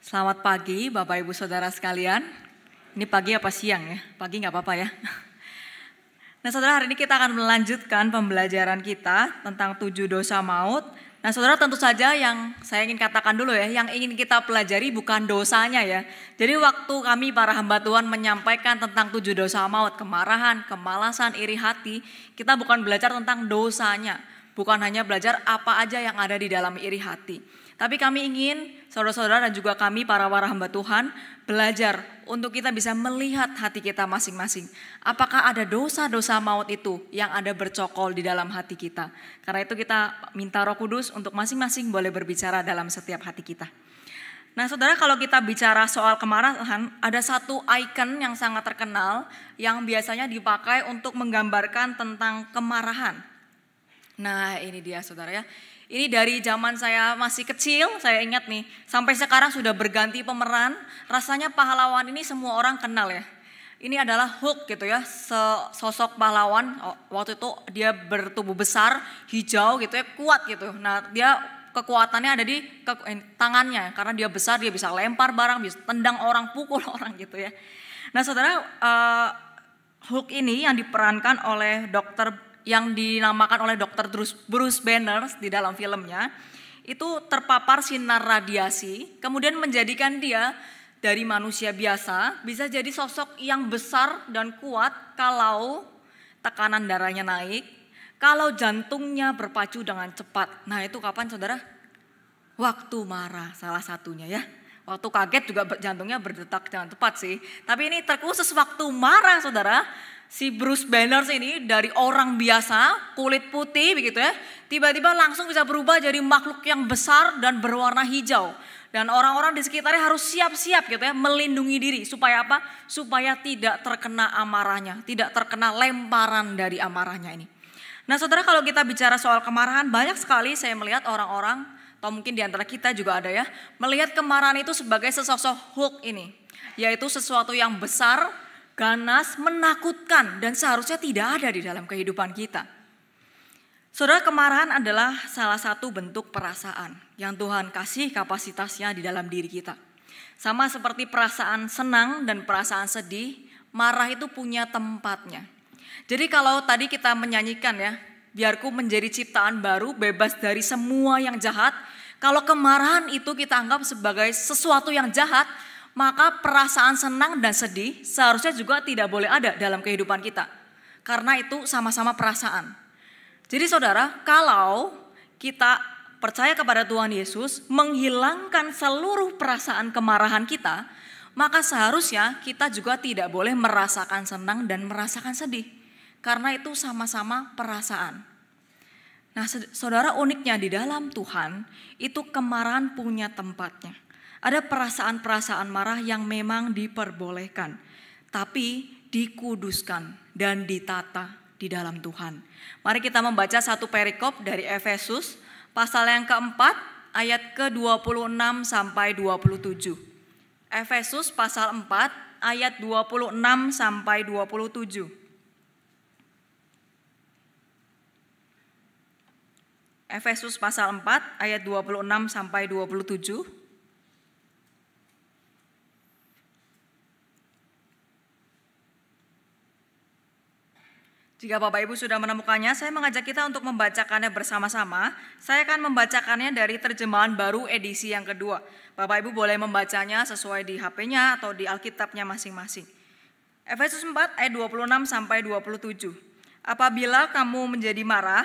Selamat pagi Bapak Ibu Saudara sekalian. Ini pagi apa siang ya? Pagi nggak apa-apa ya. Nah saudara, hari ini kita akan melanjutkan pembelajaran kita tentang 7 dosa maut. Nah saudara, tentu saja yang saya ingin katakan dulu ya, yang ingin kita pelajari bukan dosanya ya. Jadi waktu kami para hamba Tuhan menyampaikan tentang 7 dosa maut, kemarahan, kemalasan, iri hati, kita bukan belajar tentang dosanya. Bukan hanya belajar apa aja yang ada di dalam iri hati. Tapi kami ingin saudara-saudara dan juga kami para hamba Tuhan belajar untuk kita bisa melihat hati kita masing-masing. Apakah ada dosa-dosa maut itu yang ada bercokol di dalam hati kita. Karena itu kita minta Roh Kudus untuk masing-masing boleh berbicara dalam setiap hati kita. Nah saudara, kalau kita bicara soal kemarahan, ada satu icon yang sangat terkenal yang biasanya dipakai untuk menggambarkan tentang kemarahan. Nah ini dia saudara ya. Ini dari zaman saya masih kecil, saya ingat nih, sampai sekarang sudah berganti pemeran, rasanya pahlawan ini semua orang kenal ya. Ini adalah Hulk gitu ya, sosok pahlawan, waktu itu dia bertubuh besar, hijau gitu ya, kuat gitu. Nah dia kekuatannya ada di tangannya, karena dia besar, dia bisa lempar barang, bisa tendang orang, pukul orang gitu ya. Nah saudara, Hulk ini yang diperankan oleh yang dinamakan oleh Dr. Bruce Banner di dalam filmnya, itu terpapar sinar radiasi, kemudian menjadikan dia dari manusia biasa bisa jadi sosok yang besar dan kuat kalau tekanan darahnya naik, kalau jantungnya berpacu dengan cepat. Nah itu kapan saudara? Waktu marah salah satunya ya. Waktu kaget juga jantungnya berdetak dengan cepat sih. Tapi ini terkhusus waktu marah saudara. Si Bruce Banner ini dari orang biasa, kulit putih begitu ya, tiba-tiba langsung bisa berubah jadi makhluk yang besar dan berwarna hijau. Dan orang-orang di sekitarnya harus siap-siap gitu ya, melindungi diri. Supaya apa? Supaya tidak terkena amarahnya, tidak terkena lemparan dari amarahnya ini. Nah saudara, kalau kita bicara soal kemarahan, banyak sekali saya melihat orang-orang, atau mungkin di antara kita juga ada ya, melihat kemarahan itu sebagai sesosok Hulk ini. Yaitu sesuatu yang besar, ganas, menakutkan, dan seharusnya tidak ada di dalam kehidupan kita. Saudara, kemarahan adalah salah satu bentuk perasaan yang Tuhan kasih kapasitasnya di dalam diri kita. Sama seperti perasaan senang dan perasaan sedih, marah itu punya tempatnya. Jadi kalau tadi kita menyanyikan ya, biarku menjadi ciptaan baru, bebas dari semua yang jahat. Kalau kemarahan itu kita anggap sebagai sesuatu yang jahat, maka perasaan senang dan sedih seharusnya juga tidak boleh ada dalam kehidupan kita. Karena itu sama-sama perasaan. Jadi saudara, kalau kita percaya kepada Tuhan Yesus, menghilangkan seluruh perasaan kemarahan kita, maka seharusnya kita juga tidak boleh merasakan senang dan merasakan sedih. Karena itu sama-sama perasaan. Nah saudara, uniknya di dalam Tuhan, itu kemarahan punya tempatnya. Ada perasaan-perasaan marah yang memang diperbolehkan, tapi dikuduskan dan ditata di dalam Tuhan. Mari kita membaca satu perikop dari Efesus, pasal yang keempat, ayat ke-26 sampai 27. Efesus pasal 4, ayat 26 sampai 27. Efesus pasal 4, ayat 26 sampai 27. Jika Bapak Ibu sudah menemukannya, saya mengajak kita untuk membacakannya bersama-sama. Saya akan membacakannya dari terjemahan baru edisi yang kedua. Bapak Ibu boleh membacanya sesuai di HP-nya atau di Alkitabnya masing-masing. Efesus 4 ayat 26 sampai 27. Apabila kamu menjadi marah,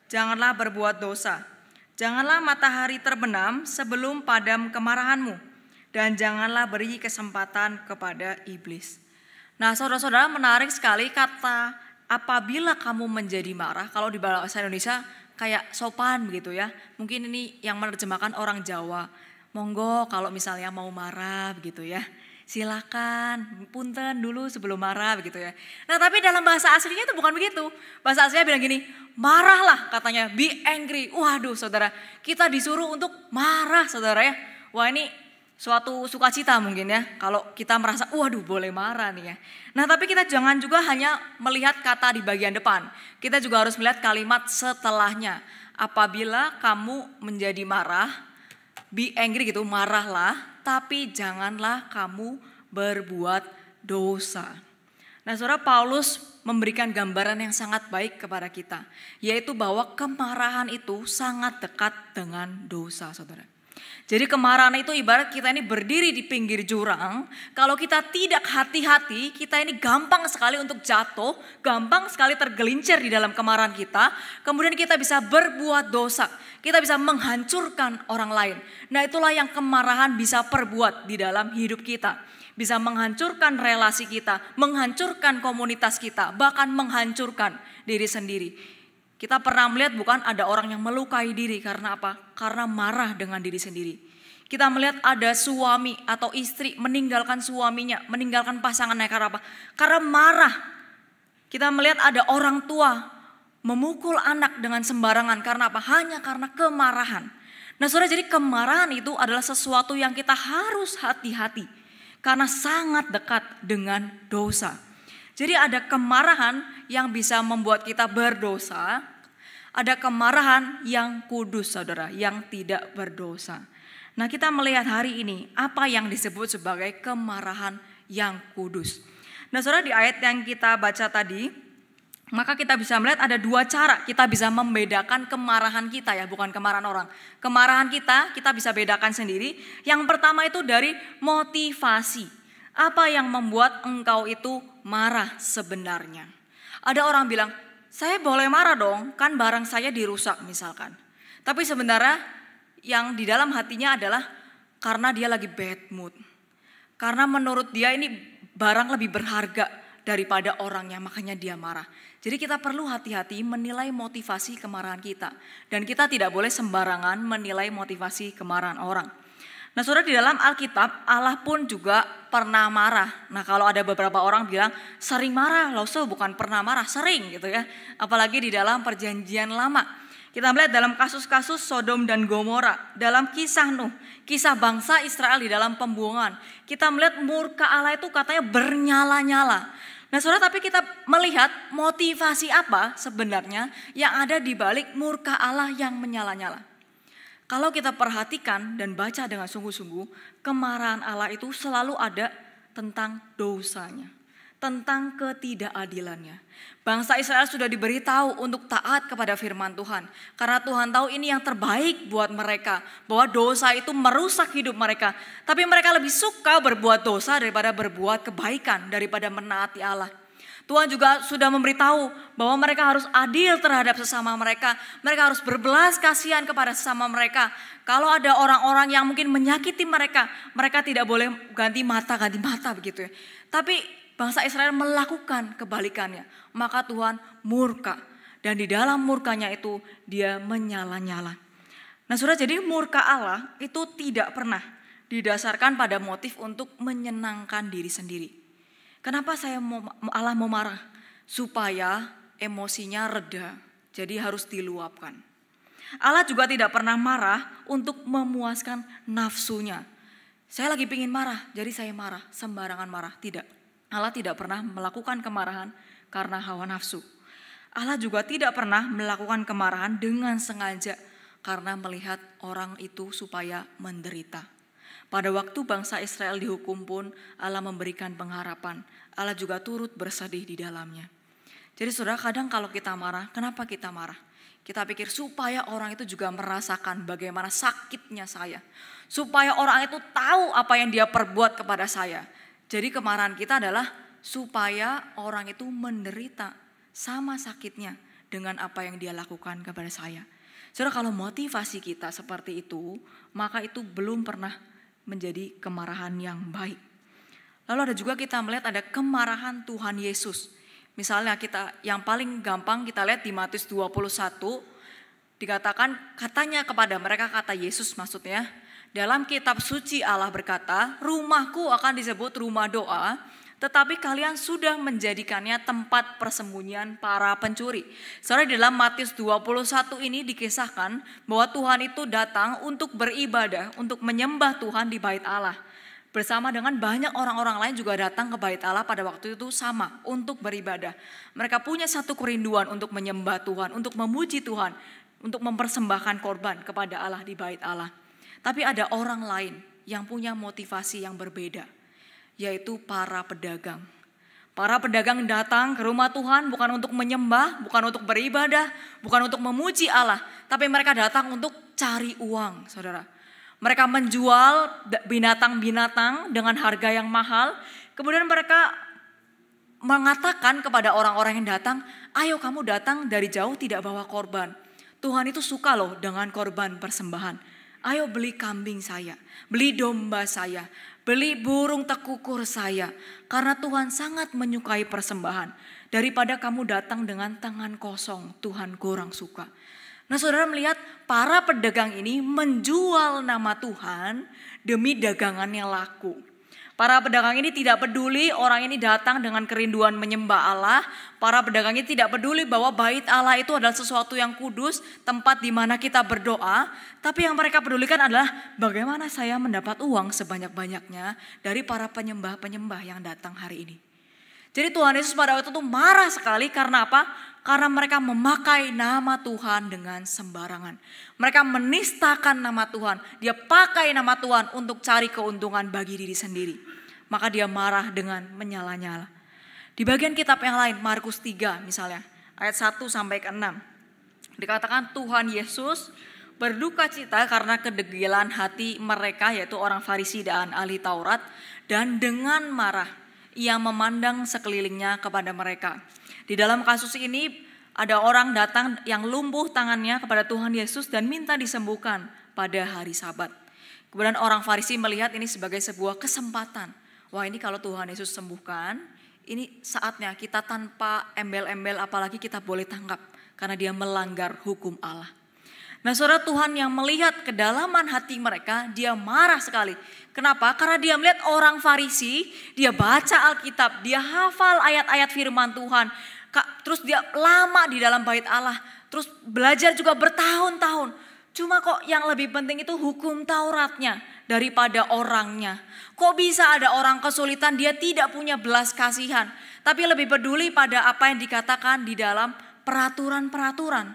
janganlah berbuat dosa. Janganlah matahari terbenam sebelum padam kemarahanmu. Dan janganlah beri kesempatan kepada iblis. Nah saudara-saudara, menarik sekali kata apabila kamu menjadi marah. Kalau di bahasa Indonesia kayak sopan begitu ya. Mungkin ini yang menerjemahkan orang Jawa. Monggo kalau misalnya mau marah begitu ya. Silakan, punten dulu sebelum marah begitu ya. Nah tapi dalam bahasa aslinya itu bukan begitu. Bahasa aslinya bilang gini, marahlah katanya, be angry. Waduh saudara, kita disuruh untuk marah saudara ya. Wah ini suatu sukacita mungkin ya, kalau kita merasa waduh boleh marah nih ya. Nah tapi kita jangan juga hanya melihat kata di bagian depan, kita juga harus melihat kalimat setelahnya. Apabila kamu menjadi marah, be angry gitu, marahlah, tapi janganlah kamu berbuat dosa. Nah, saudara, Paulus memberikan gambaran yang sangat baik kepada kita, yaitu bahwa kemarahan itu sangat dekat dengan dosa, saudara. Jadi kemarahan itu ibarat kita ini berdiri di pinggir jurang. Kalau kita tidak hati-hati, kita ini gampang sekali untuk jatuh, gampang sekali tergelincir di dalam kemarahan kita. Kemudian kita bisa berbuat dosa, kita bisa menghancurkan orang lain. Nah, itulah yang kemarahan bisa perbuat di dalam hidup kita. Bisa menghancurkan relasi kita, menghancurkan komunitas kita, bahkan menghancurkan diri sendiri. Kita pernah melihat bukan ada orang yang melukai diri karena apa? Karena marah dengan diri sendiri. Kita melihat ada suami atau istri meninggalkan suaminya, meninggalkan pasangannya karena apa? Karena marah. Kita melihat ada orang tua memukul anak dengan sembarangan karena apa? Hanya karena kemarahan. Nah, saudara, jadi kemarahan itu adalah sesuatu yang kita harus hati-hati karena sangat dekat dengan dosa. Jadi ada kemarahan yang bisa membuat kita berdosa, ada kemarahan yang kudus, saudara, yang tidak berdosa. Nah, kita melihat hari ini apa yang disebut sebagai kemarahan yang kudus. Nah, saudara, di ayat yang kita baca tadi, maka kita bisa melihat ada dua cara kita bisa membedakan kemarahan kita, ya, bukan kemarahan orang. Kemarahan kita bisa bedakan sendiri. Yang pertama itu dari motivasi. Apa yang membuat engkau itu marah sebenarnya? Ada orang bilang, saya boleh marah dong, kan barang saya dirusak misalkan. Tapi sebenarnya yang di dalam hatinya adalah karena dia lagi bad mood. Karena menurut dia ini barang lebih berharga daripada orangnya, makanya dia marah. Jadi kita perlu hati-hati menilai motivasi kemarahan kita. Dan kita tidak boleh sembarangan menilai motivasi kemarahan orang. Nah, saudara, di dalam Alkitab Allah pun juga pernah marah. Nah, kalau ada beberapa orang bilang sering marah, loh, bukan pernah marah, sering gitu ya. Apalagi di dalam perjanjian lama. Kita melihat dalam kasus-kasus Sodom dan Gomora, dalam kisah Nuh, kisah bangsa Israel di dalam pembuangan. Kita melihat murka Allah itu katanya bernyala-nyala. Nah, saudara, tapi kita melihat motivasi apa sebenarnya yang ada di balik murka Allah yang menyala-nyala. Kalau kita perhatikan dan baca dengan sungguh-sungguh, kemarahan Allah itu selalu ada tentang dosanya, tentang ketidakadilannya. Bangsa Israel sudah diberitahu untuk taat kepada firman Tuhan, karena Tuhan tahu ini yang terbaik buat mereka, bahwa dosa itu merusak hidup mereka. Tapi mereka lebih suka berbuat dosa daripada berbuat kebaikan, daripada menaati Allah. Tuhan juga sudah memberitahu bahwa mereka harus adil terhadap sesama mereka. Mereka harus berbelas kasihan kepada sesama mereka. Kalau ada orang-orang yang mungkin menyakiti mereka, mereka tidak boleh ganti mata begitu ya. Tapi bangsa Israel melakukan kebalikannya. Maka Tuhan murka. Dan di dalam murkanya itu dia menyala-nyala. Nah, saudara, jadi murka Allah itu tidak pernah didasarkan pada motif untuk menyenangkan diri sendiri. Kenapa Allah mau marah? Supaya emosinya reda, jadi harus diluapkan. Allah juga tidak pernah marah untuk memuaskan nafsunya. Saya lagi pingin marah, jadi saya marah, sembarangan marah. Tidak, Allah tidak pernah melakukan kemarahan karena hawa nafsu. Allah juga tidak pernah melakukan kemarahan dengan sengaja karena melihat orang itu supaya menderita. Pada waktu bangsa Israel dihukum pun Allah memberikan pengharapan. Allah juga turut bersedih di dalamnya. Jadi saudara, kadang kalau kita marah, kenapa kita marah? Kita pikir supaya orang itu juga merasakan bagaimana sakitnya saya. Supaya orang itu tahu apa yang dia perbuat kepada saya. Jadi kemarahan kita adalah supaya orang itu menderita sama sakitnya dengan apa yang dia lakukan kepada saya. Saudara, kalau motivasi kita seperti itu, maka itu belum pernah menjadi kemarahan yang baik. Lalu ada juga kita melihat ada kemarahan Tuhan Yesus. Misalnya yang paling gampang kita lihat di Matius 21, dikatakan katanya kepada mereka, kata Yesus maksudnya, dalam kitab suci Allah berkata, rumahku akan disebut rumah doa, tetapi kalian sudah menjadikannya tempat persembunyian para pencuri. Saudara, di dalam Matius 21 ini dikisahkan bahwa Tuhan itu datang untuk beribadah, untuk menyembah Tuhan di bait Allah. Bersama dengan banyak orang-orang lain juga datang ke bait Allah pada waktu itu sama, untuk beribadah. Mereka punya satu kerinduan untuk menyembah Tuhan, untuk memuji Tuhan, untuk mempersembahkan korban kepada Allah di bait Allah. Tapi ada orang lain yang punya motivasi yang berbeda, yaitu para pedagang. Para pedagang datang ke rumah Tuhan bukan untuk menyembah, bukan untuk beribadah, bukan untuk memuji Allah, tapi mereka datang untuk cari uang, saudara. Mereka menjual binatang-binatang dengan harga yang mahal, kemudian mereka mengatakan kepada orang-orang yang datang, ayo kamu datang dari jauh tidak bawa korban. Tuhan itu suka loh dengan korban persembahan. Ayo beli kambing saya, beli domba saya, beli burung tekukur saya. Karena Tuhan sangat menyukai persembahan. Daripada kamu datang dengan tangan kosong, Tuhan kurang suka. Nah, saudara melihat para pedagang ini menjual nama Tuhan demi dagangan yang laku. Para pedagang ini tidak peduli orang ini datang dengan kerinduan menyembah Allah. Para pedagang ini tidak peduli bahwa bait Allah itu adalah sesuatu yang kudus, tempat di mana kita berdoa. Tapi yang mereka pedulikan adalah bagaimana saya mendapat uang sebanyak-banyaknya dari para penyembah-penyembah yang datang hari ini. Jadi Tuhan Yesus pada waktu itu marah sekali karena apa? Karena mereka memakai nama Tuhan dengan sembarangan. Mereka menistakan nama Tuhan. Dia pakai nama Tuhan untuk cari keuntungan bagi diri sendiri. Maka dia marah dengan menyala-nyala. Di bagian kitab yang lain, Markus 3 misalnya, ayat 1 sampai ke 6. Dikatakan Tuhan Yesus berduka cita karena kedegilan hati mereka, yaitu orang Farisi dan ahli Taurat. Dan dengan marah, ia memandang sekelilingnya kepada mereka. Di dalam kasus ini ada orang datang yang lumpuh tangannya kepada Tuhan Yesus dan minta disembuhkan pada hari Sabat. Kemudian orang Farisi melihat ini sebagai sebuah kesempatan. Wah, ini kalau Tuhan Yesus sembuhkan, ini saatnya kita tanpa embel-embel apalagi kita boleh tangkap karena dia melanggar hukum Allah. Nah, saudara, Tuhan yang melihat kedalaman hati mereka, dia marah sekali. Kenapa? Karena dia melihat orang Farisi, dia baca Alkitab, dia hafal ayat-ayat firman Tuhan. Terus dia lama di dalam bait Allah, terus belajar juga bertahun-tahun. Cuma kok yang lebih penting itu hukum Tauratnya daripada orangnya. Kok bisa ada orang kesulitan, dia tidak punya belas kasihan, tapi lebih peduli pada apa yang dikatakan di dalam peraturan-peraturan.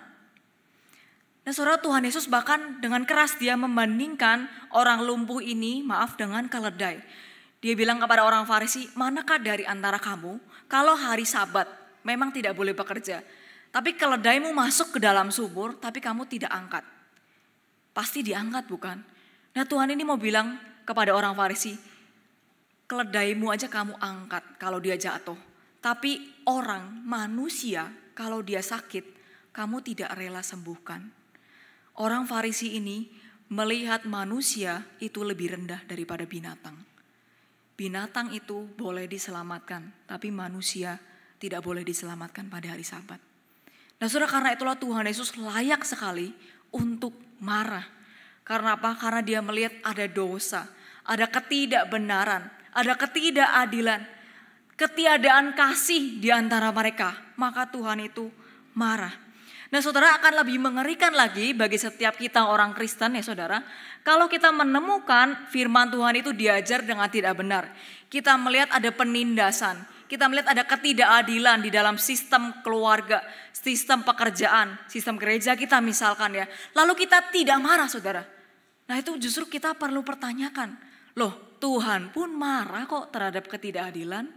Nah, saudara, Tuhan Yesus bahkan dengan keras dia membandingkan orang lumpuh ini, dengan keledai. Dia bilang kepada orang Farisi, manakah dari antara kamu kalau hari Sabat memang tidak boleh bekerja, tapi keledaimu masuk ke dalam sumur, tapi kamu tidak angkat? Pasti diangkat, bukan? Nah, Tuhan ini mau bilang kepada orang Farisi, keledaimu aja kamu angkat kalau dia jatuh. Tapi orang, manusia, kalau dia sakit, kamu tidak rela sembuhkan. Orang Farisi ini melihat manusia itu lebih rendah daripada binatang. Binatang itu boleh diselamatkan, tapi manusia tidak boleh diselamatkan pada hari Sabat. Nah, saudara, karena itulah Tuhan Yesus layak sekali untuk marah. Karena apa? Karena dia melihat ada dosa, ada ketidakbenaran, ada ketidakadilan, ketiadaan kasih di antara mereka. Maka Tuhan itu marah. Nah, saudara, akan lebih mengerikan lagi bagi setiap kita orang Kristen, ya saudara, kalau kita menemukan firman Tuhan itu diajar dengan tidak benar. Kita melihat ada penindasan, kita melihat ada ketidakadilan di dalam sistem keluarga, sistem pekerjaan, sistem gereja kita misalkan ya. Lalu kita tidak marah, saudara. Nah, itu justru kita perlu pertanyakan. Loh, Tuhan pun marah kok terhadap ketidakadilan.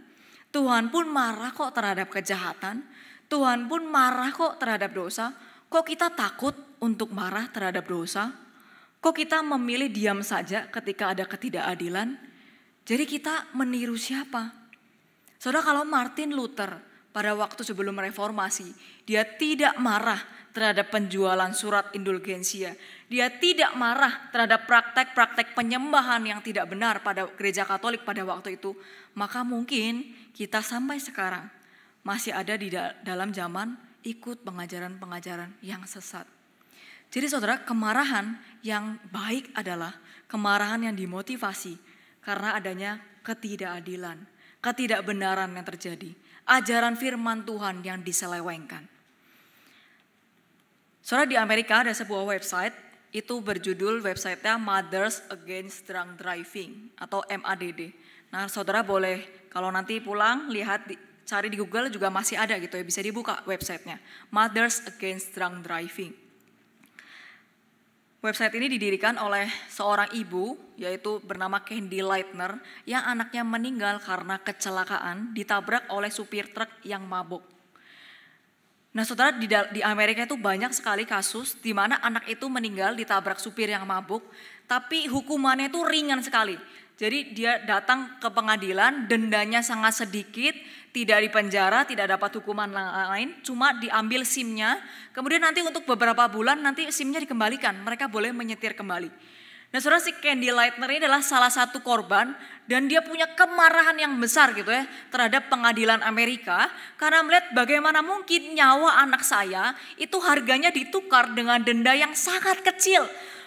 Tuhan pun marah kok terhadap kejahatan. Tuhan pun marah kok terhadap dosa. Kok kita takut untuk marah terhadap dosa? Kok kita memilih diam saja ketika ada ketidakadilan? Jadi kita meniru siapa? Saudara, kalau Martin Luther pada waktu sebelum reformasi, dia tidak marah terhadap penjualan surat indulgensia. Dia tidak marah terhadap praktek-praktek penyembahan yang tidak benar pada gereja Katolik pada waktu itu. Maka mungkin kita sampai sekarang masih ada di dalam zaman ikut pengajaran-pengajaran yang sesat. Jadi saudara, kemarahan yang baik adalah kemarahan yang dimotivasi karena adanya ketidakadilan, ketidakbenaran yang terjadi, ajaran firman Tuhan yang diselewengkan. Saudara, di Amerika ada sebuah website, itu berjudul websitenya Mothers Against Drunk Driving atau MADD. Nah, saudara boleh kalau nanti pulang lihat cari di Google juga masih ada gitu ya, bisa dibuka websitenya. Mothers Against Drunk Driving. Website ini didirikan oleh seorang ibu, yaitu bernama Candy Lightner, yang anaknya meninggal karena kecelakaan ditabrak oleh supir truk yang mabuk. Nah saudara, di Amerika itu banyak sekali kasus di mana anak itu meninggal ditabrak supir yang mabuk, tapi hukumannya itu ringan sekali. Jadi dia datang ke pengadilan, dendanya sangat sedikit, tidak dipenjara, tidak dapat hukuman lain, cuma diambil SIM-nya. Kemudian nanti untuk beberapa bulan nanti SIM-nya dikembalikan, mereka boleh menyetir kembali. Nah saudara, si Candy Lightner ini adalah salah satu korban dan dia punya kemarahan yang besar gitu ya terhadap pengadilan Amerika karena melihat bagaimana mungkin nyawa anak saya itu harganya ditukar dengan denda yang sangat kecil.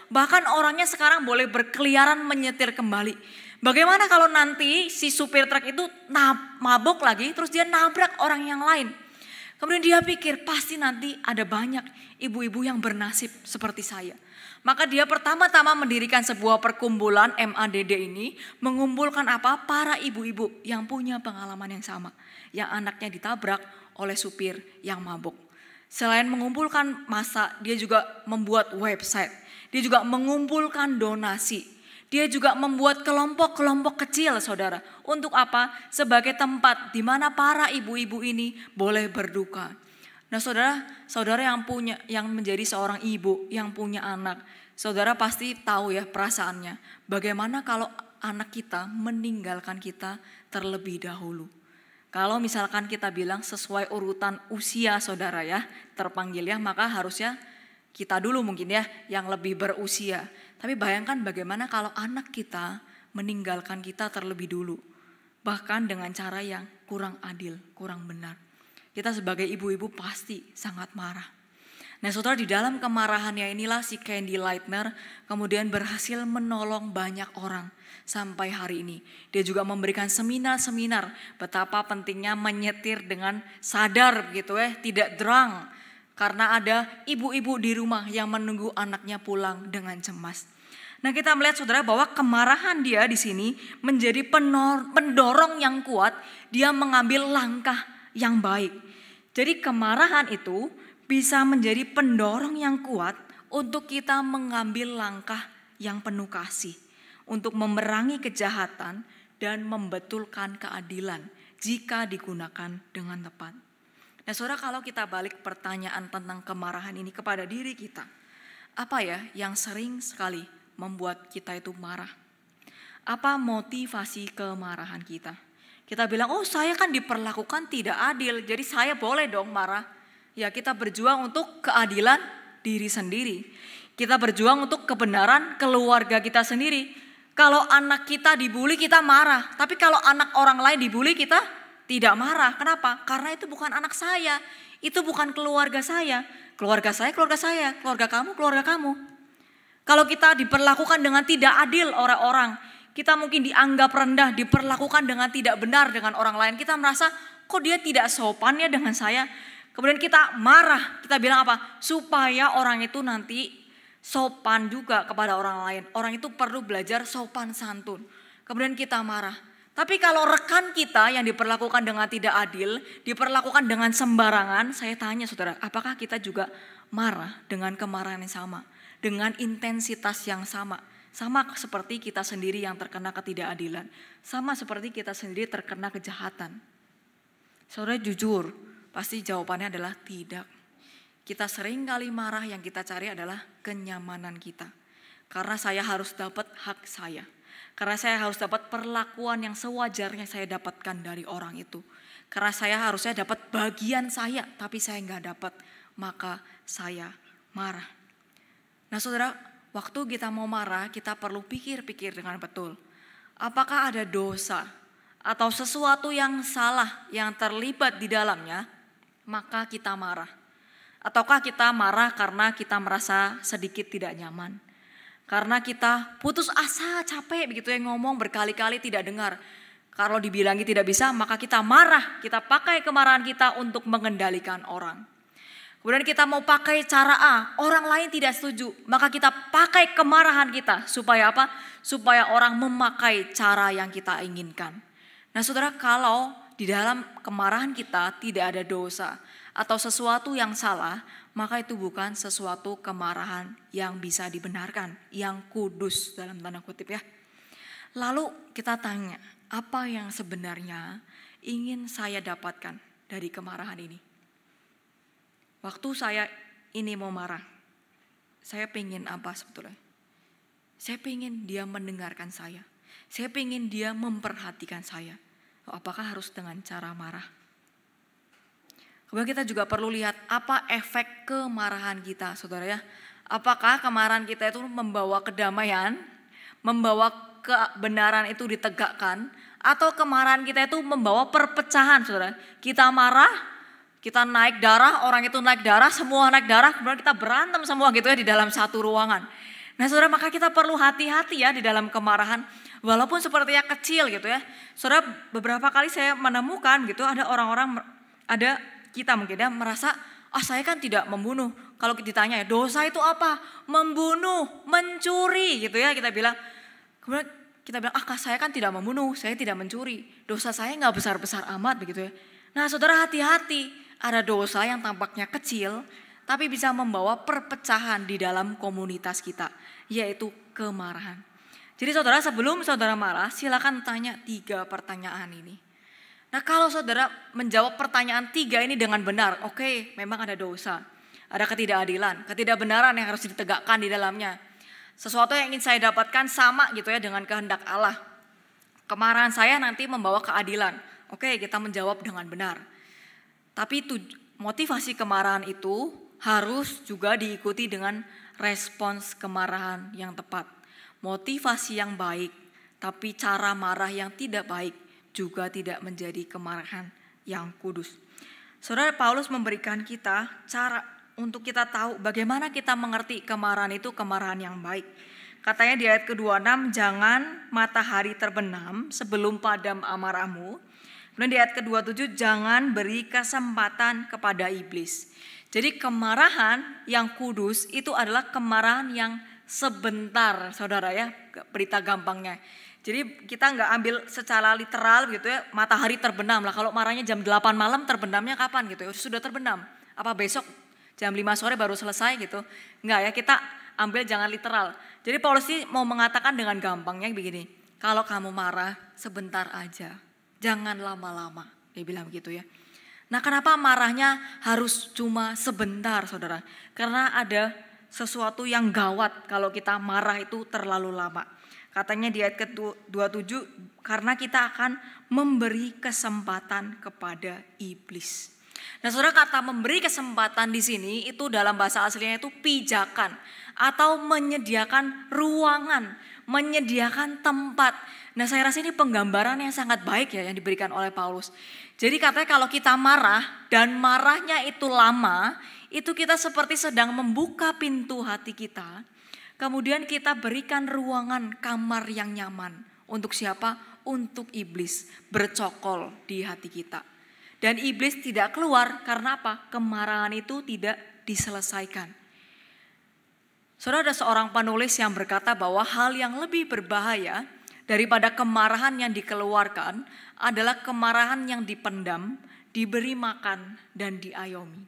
Bahkan orangnya sekarang boleh berkeliaran menyetir kembali. Bagaimana kalau nanti si supir truk itu mabuk lagi terus dia nabrak orang yang lain. Kemudian dia pikir pasti nanti ada banyak ibu-ibu yang bernasib seperti saya. Maka dia pertama-tama mendirikan sebuah perkumpulan MADD ini. Mengumpulkan apa? Para ibu-ibu yang punya pengalaman yang sama. Yang anaknya ditabrak oleh supir yang mabuk. Selain mengumpulkan massa, dia juga membuat website. Dia juga mengumpulkan donasi. Dia juga membuat kelompok-kelompok kecil saudara. Untuk apa? Sebagai tempat di mana para ibu-ibu ini boleh berduka. Nah saudara yang menjadi seorang ibu yang punya anak. Saudara pasti tahu ya perasaannya. Bagaimana kalau anak kita meninggalkan kita terlebih dahulu. Kalau misalkan kita bilang sesuai urutan usia saudara ya terpanggilnya, maka harusnya kita dulu mungkin ya yang lebih berusia. Tapi bayangkan bagaimana kalau anak kita meninggalkan kita terlebih dulu. Bahkan dengan cara yang kurang adil, kurang benar. Kita sebagai ibu-ibu pasti sangat marah. Nah saudara, di dalam kemarahannya inilah si Candy Lightner kemudian berhasil menolong banyak orang sampai hari ini. Dia juga memberikan seminar-seminar betapa pentingnya menyetir dengan sadar gitu ya, tidak drunk. Karena ada ibu-ibu di rumah yang menunggu anaknya pulang dengan cemas. Nah kita melihat saudara bahwa kemarahan dia di sini menjadi pendorong yang kuat. Dia mengambil langkah yang baik. Jadi kemarahan itu bisa menjadi pendorong yang kuat untuk kita mengambil langkah yang penuh kasih. Untuk memerangi kejahatan dan membetulkan keadilan jika digunakan dengan tepat. Nah saudara, kalau kita balik pertanyaan tentang kemarahan ini kepada diri kita. Apa ya yang sering sekali membuat kita itu marah? Apa motivasi kemarahan kita? Kita bilang, oh saya kan diperlakukan tidak adil, jadi saya boleh dong marah. Ya kita berjuang untuk keadilan diri sendiri. Kita berjuang untuk kebenaran keluarga kita sendiri. Kalau anak kita dibully kita marah, tapi kalau anak orang lain dibully kita tidak marah. Kenapa? Karena itu bukan anak saya. Itu bukan keluarga saya. Keluarga saya, keluarga saya. Keluarga kamu, keluarga kamu. Kalau kita diperlakukan dengan tidak adil orang-orang. Kita mungkin dianggap rendah, diperlakukan dengan tidak benar dengan orang lain. Kita merasa kok dia tidak sopan ya dengan saya. Kemudian kita marah. Kita bilang apa? Supaya orang itu nanti sopan juga kepada orang lain. Orang itu perlu belajar sopan santun. Kemudian kita marah. Tapi kalau rekan kita yang diperlakukan dengan tidak adil, diperlakukan dengan sembarangan, saya tanya saudara, apakah kita juga marah dengan kemarahan yang sama? Dengan intensitas yang sama? Sama seperti kita sendiri yang terkena ketidakadilan. Sama seperti kita sendiri terkena kejahatan. Saudara jujur, pasti jawabannya adalah tidak. Kita sering kali marah, yang kita cari adalah kenyamanan kita. Karena saya harus dapat hak saya. Karena saya harus dapat perlakuan yang sewajarnya saya dapatkan dari orang itu. Karena saya harusnya dapat bagian saya, tapi saya nggak dapat, maka saya marah. Nah saudara, waktu kita mau marah, kita perlu pikir-pikir dengan betul. Apakah ada dosa atau sesuatu yang salah yang terlibat di dalamnya, maka kita marah. Ataukah kita marah karena kita merasa sedikit tidak nyaman. Karena kita putus asa, capek begitu yang ngomong berkali-kali tidak dengar. Kalau dibilangi tidak bisa, maka kita marah. Kita pakai kemarahan kita untuk mengendalikan orang. Kemudian kita mau pakai cara A, orang lain tidak setuju. Maka kita pakai kemarahan kita. Supaya apa? Supaya orang memakai cara yang kita inginkan. Nah saudara, kalau di dalam kemarahan kita tidak ada dosa. atau sesuatu yang salah, maka itu bukan sesuatu kemarahan yang bisa dibenarkan, yang kudus dalam tanda kutip ya. Lalu kita tanya, apa yang sebenarnya ingin saya dapatkan dari kemarahan ini? Waktu saya ini mau marah, saya pengen apa sebetulnya? Saya pengen dia mendengarkan saya. Saya pengen dia memperhatikan saya. Apakah harus dengan cara marah? Kemudian kita juga perlu lihat apa efek kemarahan kita, saudara ya. Apakah kemarahan kita itu membawa kedamaian, membawa kebenaran itu ditegakkan, atau kemarahan kita itu membawa perpecahan, saudara. Kita marah, kita naik darah, orang itu naik darah, semua naik darah, kemudian kita berantem semua gitu ya di dalam satu ruangan. Nah saudara, maka kita perlu hati-hati ya di dalam kemarahan, walaupun sepertinya kecil gitu ya. Saudara, beberapa kali saya menemukan gitu ada orang-orang, ada kita mungkin ya merasa, saya kan tidak membunuh. Kalau ditanya ya, dosa itu apa? Membunuh, mencuri gitu ya kita bilang. Kemudian kita bilang, saya kan tidak membunuh, saya tidak mencuri. Dosa saya nggak besar-besar amat begitu ya. Nah saudara, hati-hati, ada dosa yang tampaknya kecil, tapi bisa membawa perpecahan di dalam komunitas kita, yaitu kemarahan. Jadi saudara, sebelum saudara marah, silakan tanya 3 pertanyaan ini. Nah kalau saudara menjawab pertanyaan 3 ini dengan benar, oke, memang ada dosa, ada ketidakadilan, ketidakbenaran yang harus ditegakkan di dalamnya. Sesuatu yang ingin saya dapatkan sama gitu ya dengan kehendak Allah. Kemarahan saya nanti membawa keadilan. Oke, kita menjawab dengan benar. Tapi motivasi kemarahan itu harus juga diikuti dengan respons kemarahan yang tepat. Motivasi yang baik, tapi cara marah yang tidak baik juga tidak menjadi kemarahan yang kudus. Saudara, Paulus memberikan kita cara untuk kita tahu bagaimana kita mengerti kemarahan itu kemarahan yang baik. Katanya di ayat ke-26, jangan matahari terbenam sebelum padam amarahmu. Kemudian di ayat ke-27, jangan beri kesempatan kepada iblis. Jadi kemarahan yang kudus itu adalah kemarahan yang sebentar, saudara ya, berita gampangnya. Jadi kita nggak ambil secara literal gitu ya, matahari terbenam lah. Kalau marahnya jam 8 malam, terbenamnya kapan gitu ya? Sudah terbenam. Apa besok jam 5 sore baru selesai gitu? Enggak ya, kita ambil jangan literal. Jadi Paulus ini mau mengatakan dengan gampangnya begini, kalau kamu marah sebentar aja, jangan lama-lama, dia bilang begitu ya. Nah kenapa marahnya harus cuma sebentar saudara? Karena ada sesuatu yang gawat kalau kita marah itu terlalu lama. Katanya di ayat ke-27, karena kita akan memberi kesempatan kepada iblis. Nah saudara, kata memberi kesempatan di sini itu dalam bahasa aslinya itu pijakan atau menyediakan ruangan, menyediakan tempat. Nah saya rasa ini penggambaran yang sangat baik ya yang diberikan oleh Paulus. Jadi katanya kalau kita marah dan marahnya itu lama, itu kita seperti sedang membuka pintu hati kita. Kemudian kita berikan ruangan kamar yang nyaman. Untuk siapa? Untuk iblis bercokol di hati kita. Dan iblis tidak keluar karena apa? Kemarahan itu tidak diselesaikan. Saudara, ada seorang penulis yang berkata bahwa hal yang lebih berbahaya daripada kemarahan yang dikeluarkan adalah kemarahan yang dipendam, diberi makan, dan diayomi.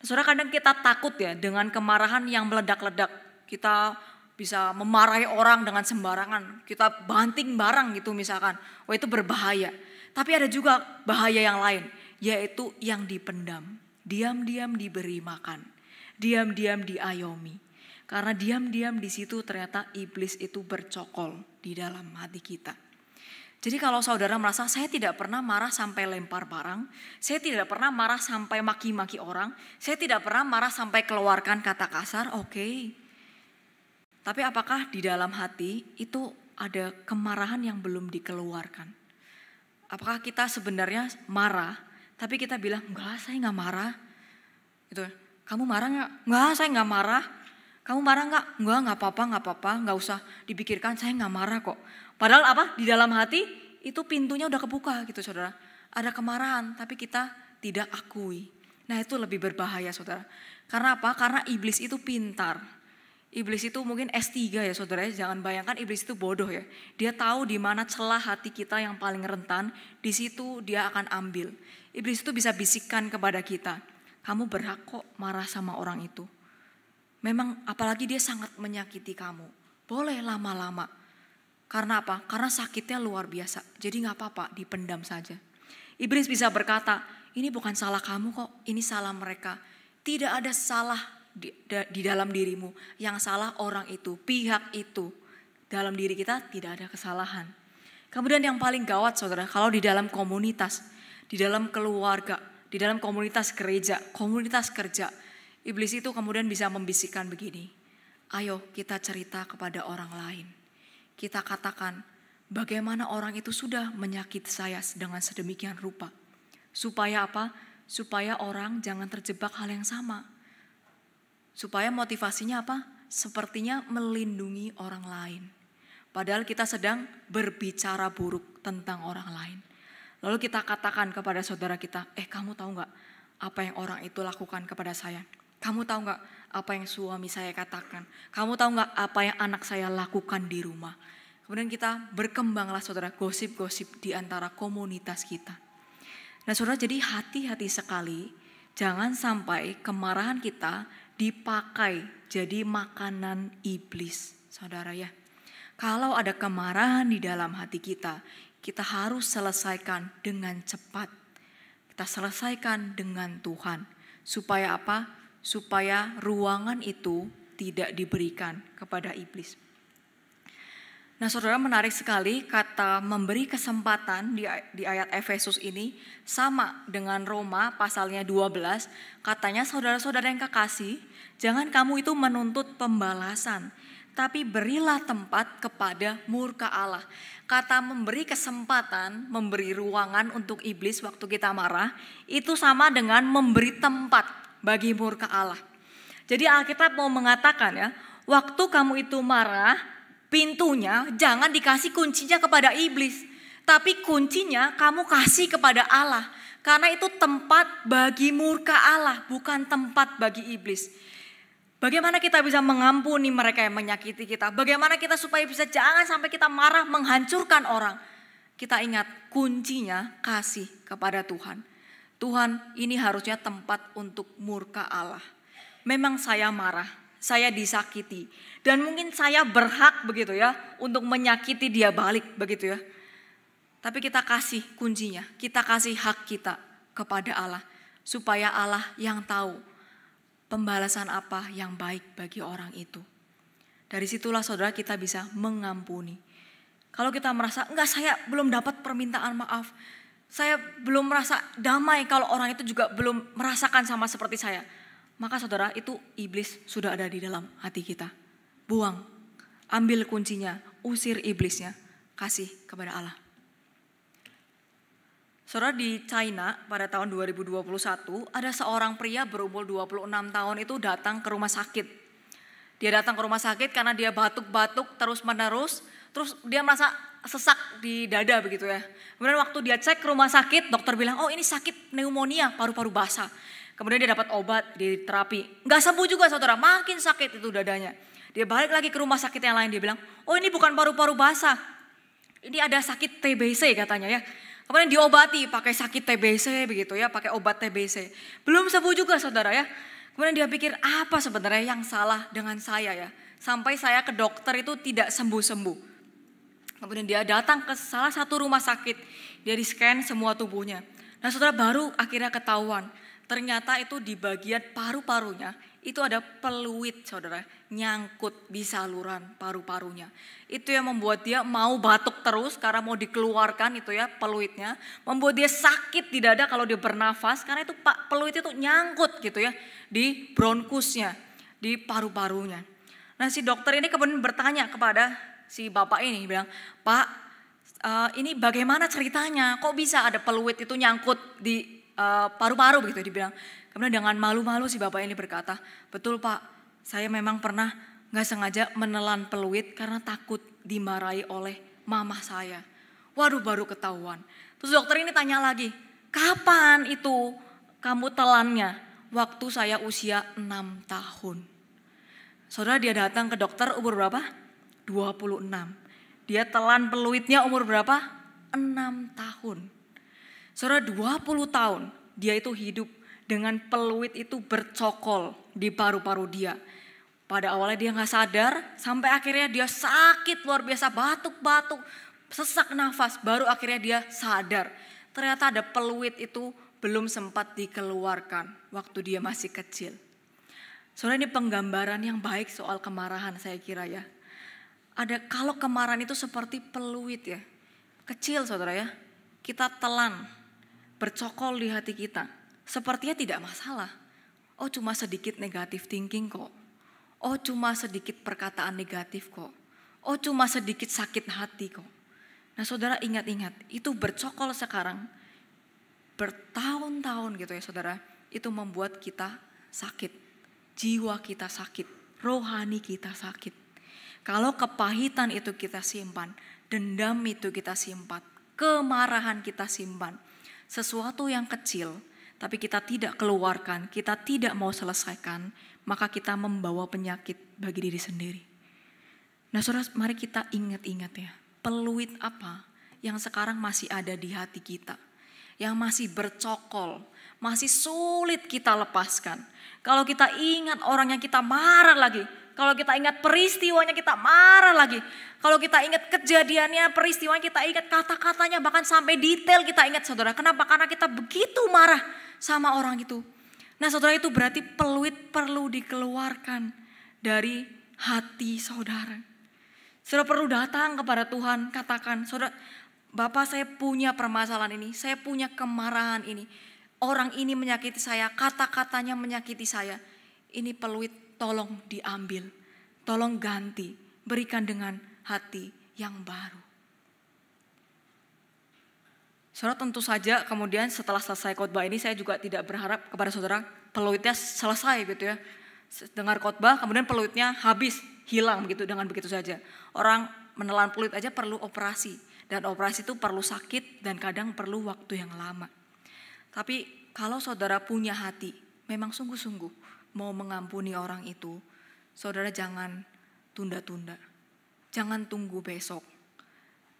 Saudara, kadang kita takut ya dengan kemarahan yang meledak-ledak. Kita bisa memarahi orang dengan sembarangan. Kita banting barang gitu misalkan. Itu berbahaya. Tapi ada juga bahaya yang lain, yaitu yang dipendam. Diam-diam diberi makan. Diam-diam diayomi. Karena diam-diam di situ ternyata iblis itu bercokol di dalam hati kita. Jadi kalau saudara merasa saya tidak pernah marah sampai lempar barang, saya tidak pernah marah sampai maki-maki orang, saya tidak pernah marah sampai keluarkan kata kasar, oke. Tapi apakah di dalam hati itu ada kemarahan yang belum dikeluarkan? Apakah kita sebenarnya marah, tapi kita bilang enggak, saya enggak marah. Itu, kamu marah enggak? Enggak, saya enggak marah. Kamu marah enggak? Enggak apa-apa, enggak usah dipikirkan, saya enggak marah kok. Padahal apa? Di dalam hati itu pintunya udah kebuka gitu saudara. Ada kemarahan tapi kita tidak akui. Nah itu lebih berbahaya saudara. Karena apa? Karena iblis itu pintar. Iblis itu mungkin S3 ya saudara, jangan bayangkan iblis itu bodoh ya. Dia tahu di mana celah hati kita yang paling rentan, di situ dia akan ambil. Iblis itu bisa bisikkan kepada kita, Kamu berhak kok marah sama orang itu. Memang apalagi dia sangat menyakiti kamu. Boleh lama-lama. Karena apa? Karena sakitnya luar biasa. Jadi gak apa-apa, dipendam saja. Iblis bisa berkata, ini bukan salah kamu kok, ini salah mereka. Tidak ada salah di dalam dirimu. Yang salah orang itu, pihak itu. Dalam diri kita tidak ada kesalahan. Kemudian yang paling gawat saudara, kalau di dalam komunitas, di dalam keluarga, di dalam komunitas gereja, komunitas kerja, iblis itu kemudian bisa membisikkan begini. Ayo kita cerita kepada orang lain. Kita katakan bagaimana orang itu sudah menyakiti saya dengan sedemikian rupa. Supaya apa? Supaya orang jangan terjebak hal yang sama. Supaya motivasinya apa? Sepertinya melindungi orang lain. Padahal kita sedang berbicara buruk tentang orang lain. Lalu kita katakan kepada saudara kita, kamu tahu gak apa yang orang itu lakukan kepada saya? Kamu tahu gak apa yang suami saya katakan? Kamu tahu gak apa yang anak saya lakukan di rumah? Kemudian kita berkembanglah saudara gosip-gosip di antara komunitas kita. Nah saudara, jadi hati-hati sekali jangan sampai kemarahan kita dipakai jadi makanan iblis, saudara ya. Kalau ada kemarahan di dalam hati kita, kita harus selesaikan dengan cepat. Kita selesaikan dengan Tuhan. Supaya apa? Supaya ruangan itu tidak diberikan kepada iblis. Nah saudara, menarik sekali kata memberi kesempatan di ayat Efesus ini sama dengan Roma pasalnya 12. Katanya saudara-saudara yang kekasih, jangan kamu itu menuntut pembalasan, tapi berilah tempat kepada murka Allah. Kata memberi kesempatan, memberi ruangan untuk iblis waktu kita marah, itu sama dengan memberi tempat bagi murka Allah. Jadi Alkitab mau mengatakan ya, waktu kamu itu marah, pintunya jangan dikasih kuncinya kepada iblis, tapi kuncinya kamu kasih kepada Allah. Karena itu tempat bagi murka Allah, bukan tempat bagi iblis. Bagaimana kita bisa mengampuni mereka yang menyakiti kita? Bagaimana kita supaya bisa jangan sampai kita marah menghancurkan orang? Kita ingat kuncinya kasih kepada Tuhan. Tuhan, ini harusnya tempat untuk murka Allah. Memang saya marah, saya disakiti, dan mungkin saya berhak begitu ya untuk menyakiti dia balik begitu ya. Tapi kita kasih kuncinya, kita kasih hak kita kepada Allah, supaya Allah yang tahu pembalasan apa yang baik bagi orang itu. Dari situlah saudara kita bisa mengampuni. Kalau kita merasa enggak, saya belum dapat permintaan maaf, saya belum merasa damai kalau orang itu juga belum merasakan sama seperti saya, maka saudara, itu iblis sudah ada di dalam hati kita. Buang, ambil kuncinya, usir iblisnya, kasih kepada Allah. Saudara, di China pada tahun 2021 ada seorang pria berumur 26 tahun itu datang ke rumah sakit. Dia datang ke rumah sakit karena dia batuk-batuk terus menerus, terus dia merasa sesak di dada begitu ya. Kemudian waktu dia cek ke rumah sakit, dokter bilang, oh ini sakit pneumonia, paru-paru basah. Kemudian dia dapat obat, di terapi. Nggak sembuh juga saudara, makin sakit itu dadanya. Dia balik lagi ke rumah sakit yang lain, dia bilang, oh ini bukan paru-paru basah, ini ada sakit TBC katanya ya. Kemudian diobati pakai sakit TBC begitu ya, pakai obat TBC. Belum sembuh juga saudara ya. Kemudian dia pikir apa sebenarnya yang salah dengan saya ya. Sampai saya ke dokter itu tidak sembuh-sembuh. Kemudian dia datang ke salah satu rumah sakit, dia di-scan semua tubuhnya. Nah saudara, baru akhirnya ketahuan. Ternyata itu di bagian paru-parunya itu ada peluit saudara, nyangkut di saluran paru-parunya. Itu yang membuat dia mau batuk terus karena mau dikeluarkan itu ya peluitnya. Membuat dia sakit di dada kalau dia bernafas karena itu peluit itu nyangkut gitu ya di bronkusnya, di paru-parunya. Nah si dokter ini kemudian bertanya kepada si bapak ini, bilang, Pak ini bagaimana ceritanya, kok bisa ada peluit itu nyangkut di paru-paru begitu dibilang. Kemudian dengan malu-malu si bapak ini berkata, betul Pak, saya memang pernah gak sengaja menelan peluit karena takut dimarahi oleh mama saya. Waduh, baru ketahuan. Terus dokter ini tanya lagi, kapan itu kamu telannya? Waktu saya usia 6 tahun. Saudara, dia datang ke dokter umur berapa? 26. Dia telan peluitnya umur berapa? 6 tahun. Saudara, 20 tahun dia itu hidup dengan peluit itu bercokol di paru-paru dia. Pada awalnya dia gak sadar, sampai akhirnya dia sakit luar biasa, batuk-batuk, sesak nafas, baru akhirnya dia sadar. Ternyata ada peluit itu belum sempat dikeluarkan waktu dia masih kecil. Saudara, ini penggambaran yang baik soal kemarahan saya kira ya. Kalau kemarahan itu seperti peluit ya, kecil saudara ya, kita telan, bercokol di hati kita. Sepertinya tidak masalah, oh cuma sedikit negatif thinking kok. Oh cuma sedikit perkataan negatif kok. Oh cuma sedikit sakit hati kok. Nah saudara ingat-ingat, itu bercokol sekarang bertahun-tahun gitu ya saudara. Itu membuat kita sakit, jiwa kita sakit, rohani kita sakit. Kalau kepahitan itu kita simpan, dendam itu kita simpan, kemarahan kita simpan. Sesuatu yang kecil tapi kita tidak keluarkan, kita tidak mau selesaikan, maka kita membawa penyakit bagi diri sendiri. Nah saudara, mari kita ingat-ingat ya, peluit apa yang sekarang masih ada di hati kita, yang masih bercokol, masih sulit kita lepaskan. Kalau kita ingat orangnya kita marah lagi, kalau kita ingat peristiwanya kita marah lagi, kalau kita ingat kejadiannya, peristiwanya kita ingat kata-katanya, bahkan sampai detail kita ingat saudara. Kenapa? Karena kita begitu marah sama orang itu. Nah saudara, itu berarti peluit perlu dikeluarkan dari hati saudara. Saudara perlu datang kepada Tuhan, katakan, saudara, Bapak saya punya permasalahan ini, saya punya kemarahan ini. Orang ini menyakiti saya, kata-katanya menyakiti saya. Ini peluit tolong diambil, tolong ganti, berikan dengan hati yang baru. Saudara, tentu saja kemudian setelah selesai khotbah ini saya juga tidak berharap kepada saudara peluitnya selesai gitu ya. Dengar khotbah kemudian peluitnya habis, hilang begitu dengan begitu saja. Orang menelan peluit aja perlu operasi, dan operasi itu perlu sakit dan kadang perlu waktu yang lama. Tapi kalau saudara punya hati, memang sungguh-sungguh mau mengampuni orang itu, saudara jangan tunda-tunda. Jangan tunggu besok.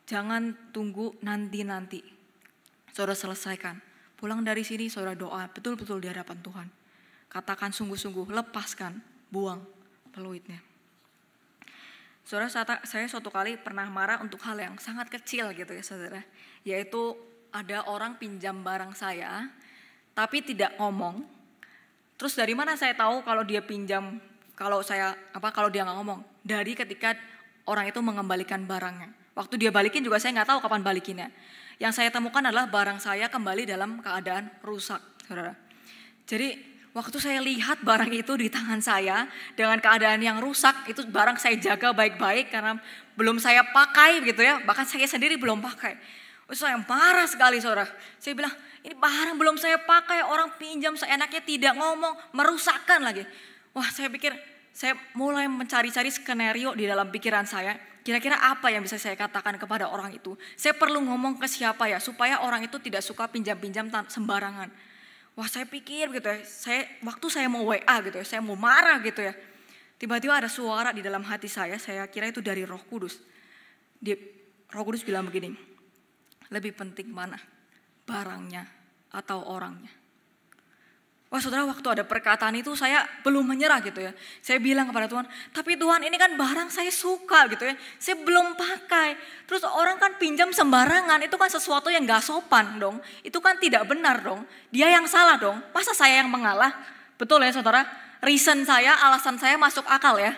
Jangan tunggu nanti-nanti. Saudara selesaikan. Pulang dari sini saudara doa betul-betul di hadapan Tuhan. Katakan sungguh-sungguh, lepaskan, buang peluitnya. Saudara, saya suatu kali pernah marah untuk hal yang sangat kecil gitu ya saudara. Yaitu ada orang pinjam barang saya, tapi tidak ngomong. Terus dari mana saya tahu kalau dia pinjam, kalau dia nggak ngomong? Dari ketika orang itu mengembalikan barangnya. Waktu dia balikin juga saya nggak tahu kapan balikinnya. Yang saya temukan adalah barang saya kembali dalam keadaan rusak, saudara. Jadi waktu saya lihat barang itu di tangan saya dengan keadaan yang rusak, itu barang saya jaga baik-baik karena belum saya pakai gitu ya. Bahkan saya sendiri belum pakai. Saya marah sekali saudara. Saya bilang, ini barang belum saya pakai, orang pinjam seenaknya tidak ngomong, merusakkan lagi. Wah, saya pikir, saya mulai mencari-cari skenario di dalam pikiran saya. Kira-kira apa yang bisa saya katakan kepada orang itu? Saya perlu ngomong ke siapa ya supaya orang itu tidak suka pinjam-pinjam sembarangan. Wah, saya pikir gitu ya. Waktu saya mau WA gitu ya, saya mau marah gitu ya. Tiba-tiba ada suara di dalam hati saya kira itu dari Roh Kudus. Roh Kudus bilang begini, lebih penting mana? Barangnya atau orangnya? Wah saudara, waktu ada perkataan itu saya belum menyerah gitu ya. Saya bilang kepada Tuhan, tapi Tuhan ini kan barang saya suka gitu ya. Saya belum pakai. Terus orang kan pinjam sembarangan, itu kan sesuatu yang gak sopan dong. Itu kan tidak benar dong. Dia yang salah dong. Masa saya yang mengalah? Betul ya saudara? Reason saya, alasan saya masuk akal ya.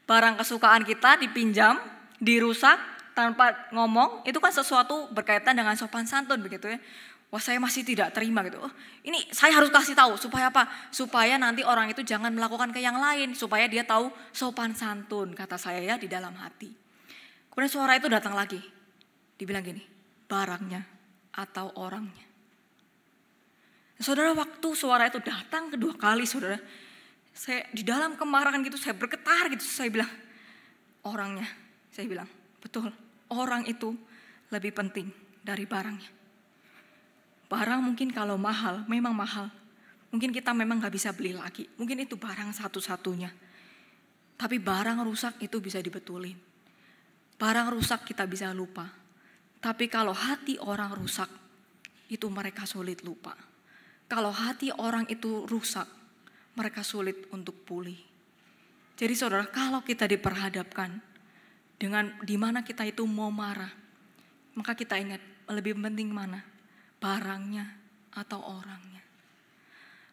Barang kesukaan kita dipinjam, dirusak tanpa ngomong, itu kan sesuatu berkaitan dengan sopan santun begitu ya. Wah, saya masih tidak terima gitu. Oh, ini saya harus kasih tahu supaya apa? Supaya nanti orang itu jangan melakukan ke yang lain, supaya dia tahu sopan santun, kata saya ya di dalam hati. Kemudian suara itu datang lagi. Dibilang gini, barangnya atau orangnya. Saudara, waktu suara itu datang kedua kali saudara, saya di dalam kemarahan gitu, saya bergetar gitu, saya bilang, orangnya. Saya bilang, betul, orang itu lebih penting dari barangnya. Barang mungkin kalau mahal, memang mahal. Mungkin kita memang gak bisa beli lagi. Mungkin itu barang satu-satunya. Tapi barang rusak itu bisa dibetulin. Barang rusak kita bisa lupa. Tapi kalau hati orang rusak, itu mereka sulit lupa. Kalau hati orang itu rusak, mereka sulit untuk pulih. Jadi saudara, kalau kita diperhadapkan dengan di mana kita itu mau marah, maka kita ingat lebih penting mana? Barangnya atau orangnya?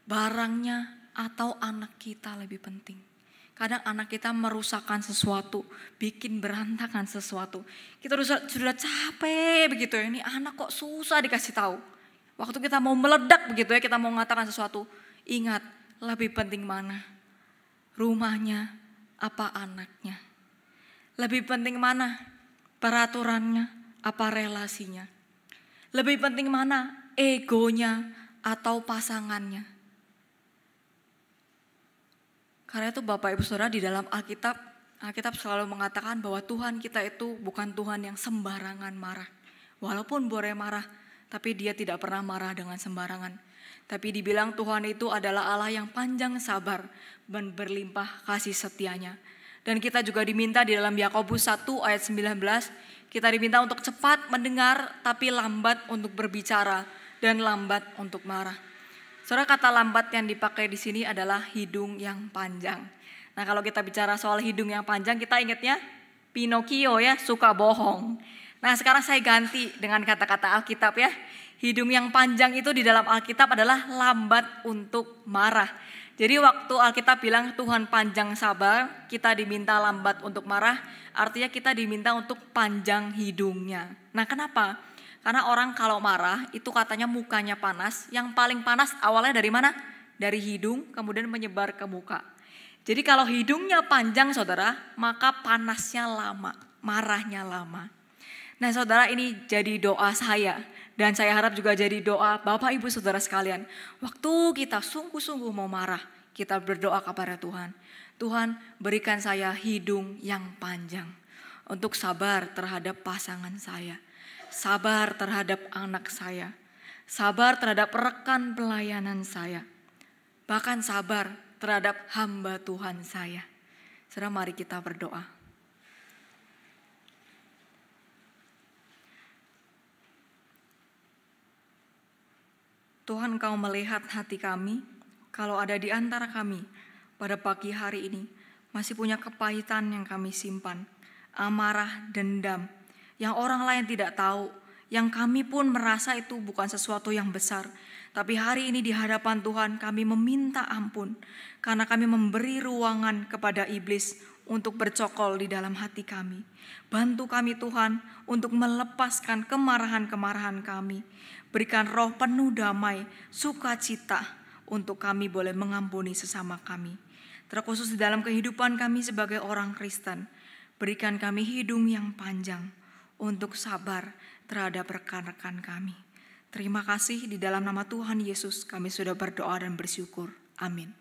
Barangnya atau anak kita lebih penting. Kadang anak kita merusakkan sesuatu, bikin berantakan sesuatu. Kita sudah capek begitu ya, ini anak kok susah dikasih tahu. Waktu kita mau meledak begitu ya, kita mau mengatakan sesuatu, ingat lebih penting mana? Rumahnya apa anaknya? Lebih penting mana? Peraturannya apa relasinya? Lebih penting mana? Egonya atau pasangannya? Karena itu Bapak Ibu Saudara, di dalam Alkitab selalu mengatakan bahwa Tuhan kita itu bukan Tuhan yang sembarangan marah. Walaupun boleh marah, tapi dia tidak pernah marah dengan sembarangan. Tapi dibilang Tuhan itu adalah Allah yang panjang sabar dan berlimpah kasih setianya. Dan kita juga diminta di dalam Yakobus 1 ayat 19, kita diminta untuk cepat mendengar tapi lambat untuk berbicara dan lambat untuk marah. Saudara, kata lambat yang dipakai di sini adalah hidung yang panjang. Nah, kalau kita bicara soal hidung yang panjang, kita ingatnya Pinocchio ya, suka bohong. Nah, sekarang saya ganti dengan kata-kata Alkitab ya. Hidung yang panjang itu di dalam Alkitab adalah lambat untuk marah. Jadi waktu Alkitab bilang Tuhan panjang sabar, kita diminta lambat untuk marah, artinya kita diminta untuk panjang hidungnya. Nah, kenapa? Karena orang kalau marah itu katanya mukanya panas, yang paling panas awalnya dari mana? Dari hidung kemudian menyebar ke muka. Jadi kalau hidungnya panjang saudara, maka panasnya lama, marahnya lama. Nah saudara, ini jadi doa saya dan saya harap juga jadi doa Bapak Ibu Saudara sekalian. Waktu kita sungguh-sungguh mau marah, kita berdoa kepada Tuhan. Tuhan, berikan saya hidung yang panjang untuk sabar terhadap pasangan saya. Sabar terhadap anak saya, sabar terhadap rekan pelayanan saya, bahkan sabar terhadap hamba Tuhan saya. Saudara, mari kita berdoa. Tuhan, Engkau melihat hati kami, kalau ada di antara kami pada pagi hari ini masih punya kepahitan yang kami simpan, amarah, dendam, yang orang lain tidak tahu, yang kami pun merasa itu bukan sesuatu yang besar. Tapi hari ini di hadapan Tuhan kami meminta ampun, karena kami memberi ruangan kepada iblis untuk bercokol di dalam hati kami. Bantu kami Tuhan untuk melepaskan kemarahan-kemarahan kami. Berikan roh penuh damai, sukacita untuk kami boleh mengampuni sesama kami. Terkhusus di dalam kehidupan kami sebagai orang Kristen, berikan kami hidung yang panjang untuk sabar terhadap rekan-rekan kami. Terima kasih, di dalam nama Tuhan Yesus kami sudah berdoa dan bersyukur. Amin.